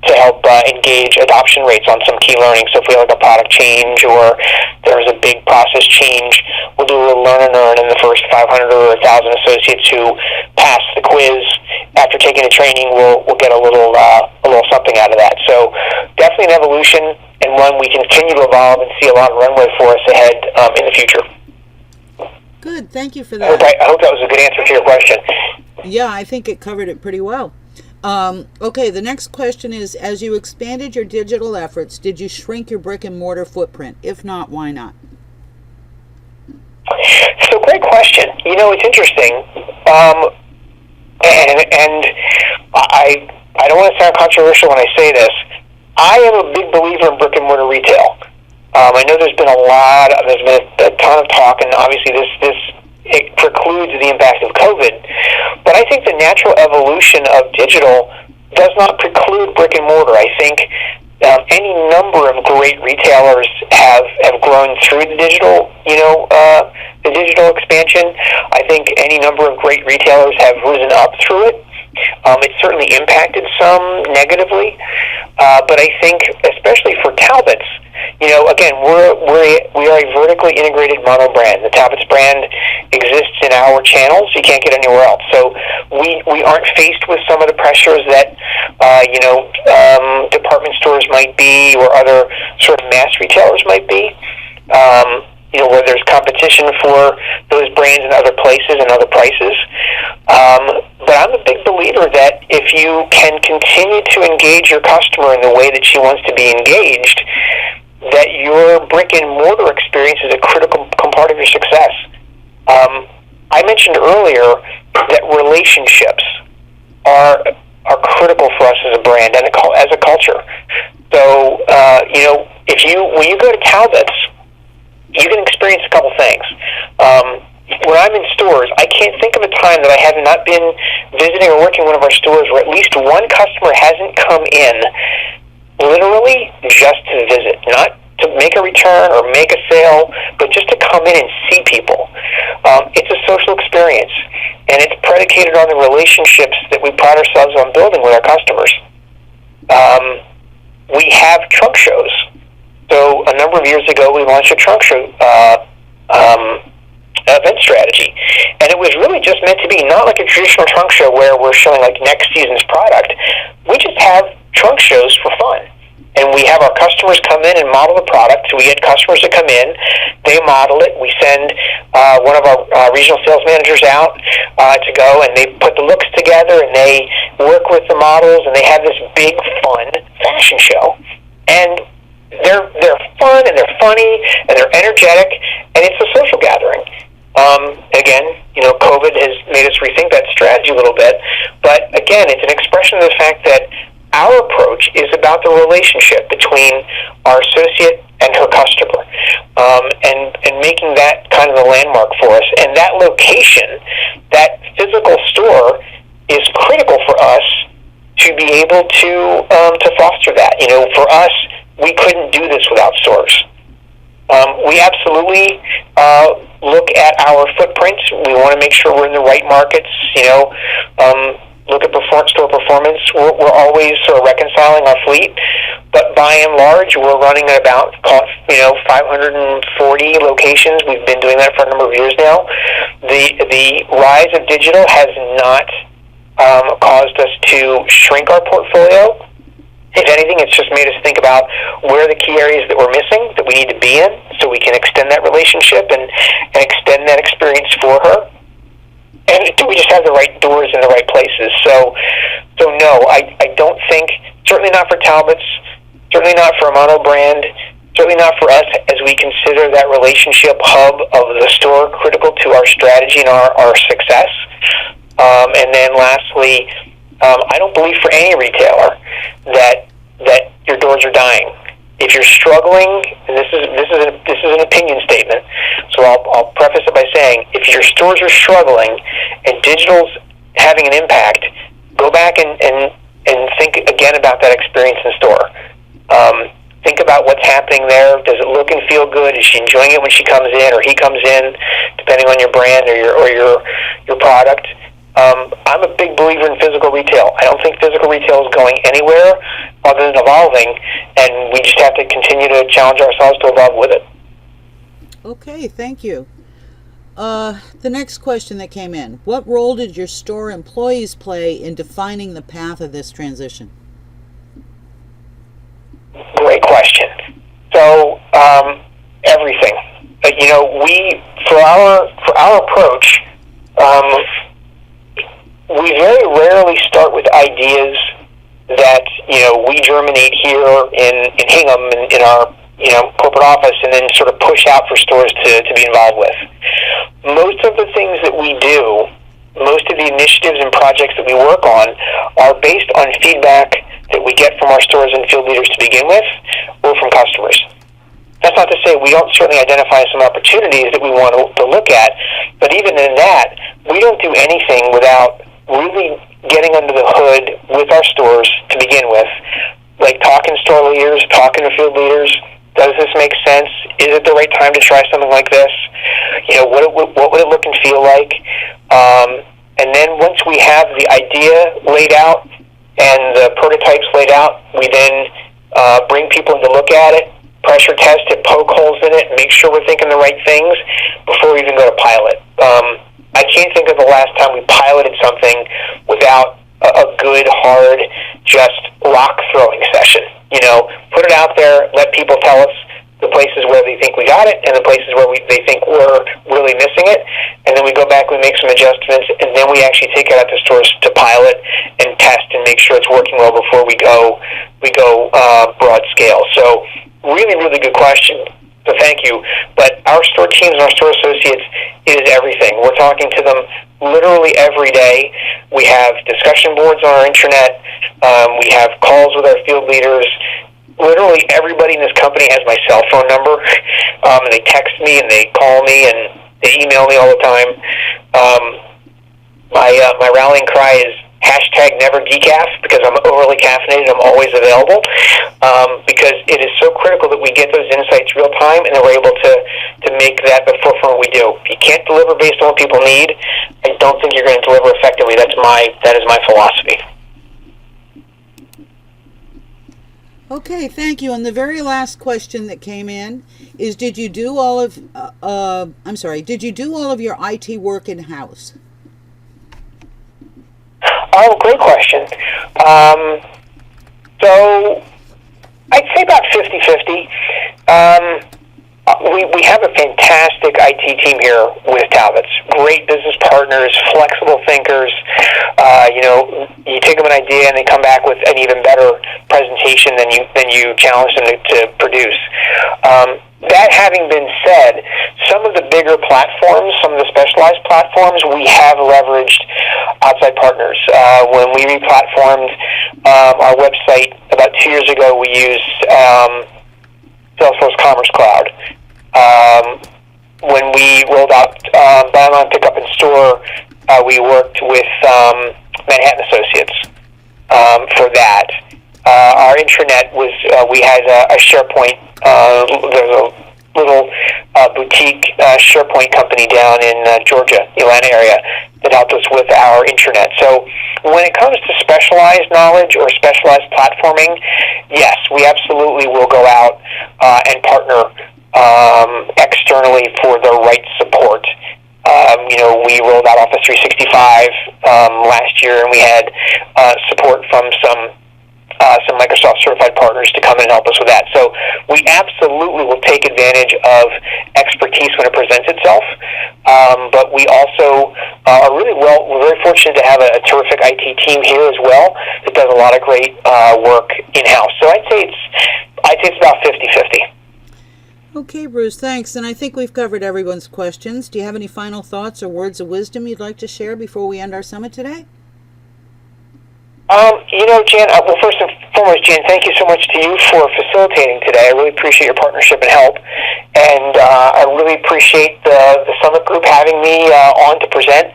to help engage adoption rates on some key learning. So if we have like a product change or there's a big process change, we'll do a little learn and earn in the first 500 or 1,000 associates who pass the quiz. After taking the training, we'll get a little something out of that. So definitely an evolution, and one we continue to evolve and see a lot of runway for us ahead in the future. Good, thank you for that. I hope that was a good answer to your question. Yeah, I think it covered it pretty well. Okay, the next question is, as you expanded your digital efforts, did you shrink your brick and mortar footprint? If not, why not? So great question. It's interesting. And I don't want to sound controversial when I say this. I am a big believer in brick and mortar retail. I know there's been a ton of talk, and obviously it precludes the impact of COVID. But I think the natural evolution of digital does not preclude brick and mortar. I think any number of great retailers have grown through the digital, the digital expansion. I think any number of great retailers have risen up through it. It certainly impacted some negatively, but I think, especially for Talbots, again, we are a vertically integrated mono brand. The Talbots brand exists in our channels. You can't get anywhere else. So we aren't faced with some of the pressures that department stores might be, or other sort of mass retailers might be. Where there's competition for those brands in other places and other prices. But I'm a big believer that if you can continue to engage your customer in the way that she wants to be engaged, that your brick and mortar experience is a critical part of your success. I mentioned earlier that relationships are critical for us as a brand and as a culture. So, when you go to Talbots, you can experience a couple things. When I'm in stores, I can't think of a time that I have not been visiting or working in one of our stores where at least one customer hasn't come in literally just to visit, not to make a return or make a sale, but just to come in and see people. It's a social experience, and it's predicated on the relationships that we pride ourselves on building with our customers. We have trunk shows. So a number of years ago, we launched a trunk show event strategy, and it was really just meant to be not like a traditional trunk show where we're showing like next season's product. We just have trunk shows for fun, and we have our customers come in and model the product. So we get customers to come in, they model it. We send one of our regional sales managers out to go, and they put the looks together, and they work with the models, and they have this big fun fashion show. And they're fun and they're funny and they're energetic, and it's a social gathering. Again, COVID has made us rethink that strategy a little bit, but again, it's an expression of the fact that our approach is about the relationship between our associate and her customer, and making that kind of a landmark for us. And that location, that physical store, is critical for us to be able to foster that. For us, we couldn't do this without stores. We absolutely look at our footprint. We want to make sure we're in the right markets. Look at store performance. We're always sort of reconciling our fleet, but by and large, we're running at about 540 locations. We've been doing that for a number of years now. The rise of digital has not caused us to shrink our portfolio. If anything, it's just made us think about where are the key areas that we're missing, that we need to be in, so we can extend that relationship and extend that experience for her. And do we just have the right doors in the right places? So no, I don't think, certainly not for Talbots, certainly not for a mono brand, certainly not for us as we consider that relationship hub of the store critical to our strategy and our success. And then lastly, I don't believe for any retailer that your doors are dying. If you're struggling, and this is an opinion statement, so I'll preface it by saying, if your stores are struggling and digital's having an impact, go back and think again about that experience in store. Think about what's happening there. Does it look and feel good? Is she enjoying it when she comes in or he comes in, depending on your brand or your product? I'm a big believer in physical retail. I don't think physical retail is going anywhere other than evolving, and we just have to continue to challenge ourselves to evolve with it. Okay, thank you. The next question that came in: what role did your store employees play in defining the path of this transition? Great question. So, everything. We for our approach, we very rarely start with ideas that we germinate here in Hingham in our corporate office and then sort of push out for stores to be involved with. Most of the things that we do, most of the initiatives and projects that we work on are based on feedback that we get from our stores and field leaders to begin with, or from customers. That's not to say we don't certainly identify some opportunities that we want to look at, but even in that, we don't do anything without really getting under the hood with our stores to begin with, like talking to store leaders, talking to field leaders. Does this make sense? Is it the right time to try something like this? What would it look and feel like? And then once we have the idea laid out and the prototypes laid out, we then bring people in to look at it, pressure test it, poke holes in it, make sure we're thinking the right things before we even go to pilot. I can't think of the last time we piloted something without a good, hard, just rock throwing session. Put it out there, let people tell us the places where they think we got it and the places where they think we're really missing it, and then we go back, we make some adjustments, and then we actually take it out to stores to pilot and test and make sure it's working well before we go broad scale. So really, really good question. So thank you. But our store teams and our store associates is everything. We're talking to them literally every day. We have discussion boards on our intranet. We have calls with our field leaders. Literally everybody in this company has my cell phone number. And they text me and they call me and they email me all the time. My rallying cry is #NeverDecaf, because I'm overly caffeinated. I'm always available, because it is so critical that we get those insights real time and that we're able to make that the forefront we do. If you can't deliver based on what people need, I don't think you're going to deliver effectively. That is my philosophy. Okay, thank you. And the very last question that came in is: did you do all of your IT work in house? Oh, great question. So I'd say about 50-50. We have a fantastic IT team here with Talbots. great business partners, flexible thinkers. You take them an idea and they come back with an even better presentation than you challenge them to produce. That having been said, some of the bigger platforms, some of the specialized platforms, we have leveraged outside partners. When we replatformed our website about 2 years ago, we used Salesforce Commerce Cloud. When we rolled out Buy Online, Pick Up in Store, we worked with Manhattan Associates for that. Our intranet was, we had a SharePoint, there's a little boutique SharePoint company down in Georgia, Atlanta area, that helped us with our intranet. So when it comes to specialized knowledge or specialized platforming, yes, we absolutely will go out and partner externally for the right support. We rolled out Office 365 last year, and we had support from some Microsoft certified partners to come in and help us with that. So we absolutely will take advantage of expertise when it presents itself. But we also are we're very fortunate to have a terrific IT team here as well that does a lot of great work in-house. So I'd say it's about 50-50. Okay, Bruce, thanks. And I think we've covered everyone's questions. Do you have any final thoughts or words of wisdom you'd like to share before we end our summit today? Jan, well, first and foremost, Jan, thank you so much to you for facilitating today. I really appreciate your partnership and help. And I really appreciate the Summit Group having me on to present.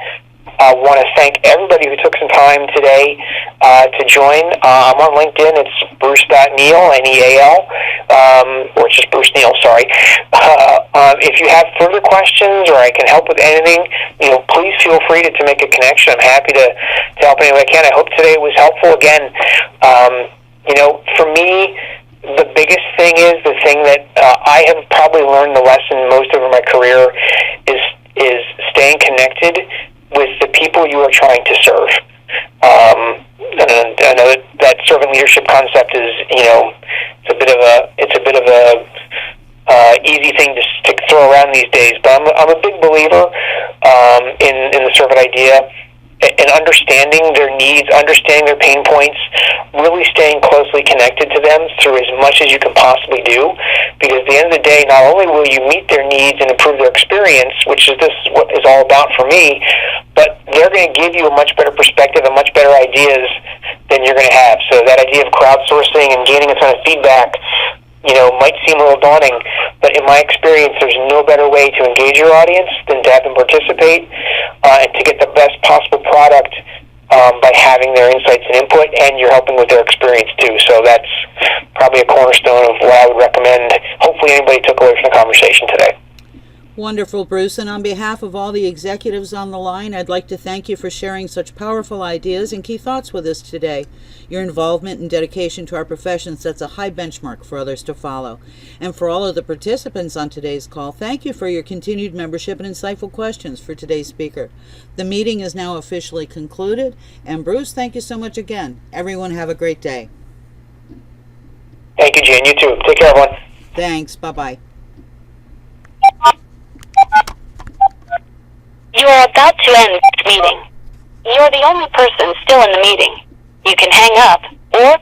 I want to thank everybody who took some time today to join. I'm on LinkedIn. It's Bruce.Neal, Neal, or it's just Bruce Neal, sorry. If you have further questions or I can help with anything, please feel free to make a connection. I'm happy to help any way I can. I hope today was helpful. Again, for me, the biggest thing is the thing that I have probably learned the lesson most over my career is staying connected with the people you are trying to serve. And I know that servant leadership concept is, it's a bit of a easy thing to throw around these days. But I'm a big believer in the servant idea, and understanding their needs, understanding their pain points, really staying closely connected to them through as much as you can possibly do. Because at the end of the day, not only will you meet their needs and improve their experience, which is what is all about for me, but they're going to give you a much better perspective and much better ideas than you're going to have. So that idea of crowdsourcing and gaining a ton of feedback, might seem a little daunting, but in my experience, there's no better way to engage your audience than to have them participate and to get the best possible product by having their insights and input, and you're helping with their experience too. So that's probably a cornerstone of what I would recommend. Hopefully anybody took away from the conversation today. Wonderful, Bruce. And on behalf of all the executives on the line, I'd like to thank you for sharing such powerful ideas and key thoughts with us today. Your involvement and dedication to our profession sets a high benchmark for others to follow. And for all of the participants on today's call, thank you for your continued membership and insightful questions for today's speaker. The meeting is now officially concluded. And Bruce, thank you so much again. Everyone have a great day. Thank you, Jan. You too. Take care, everyone. Thanks. Bye-bye. You are about to end this meeting. You are the only person still in the meeting. You can hang up or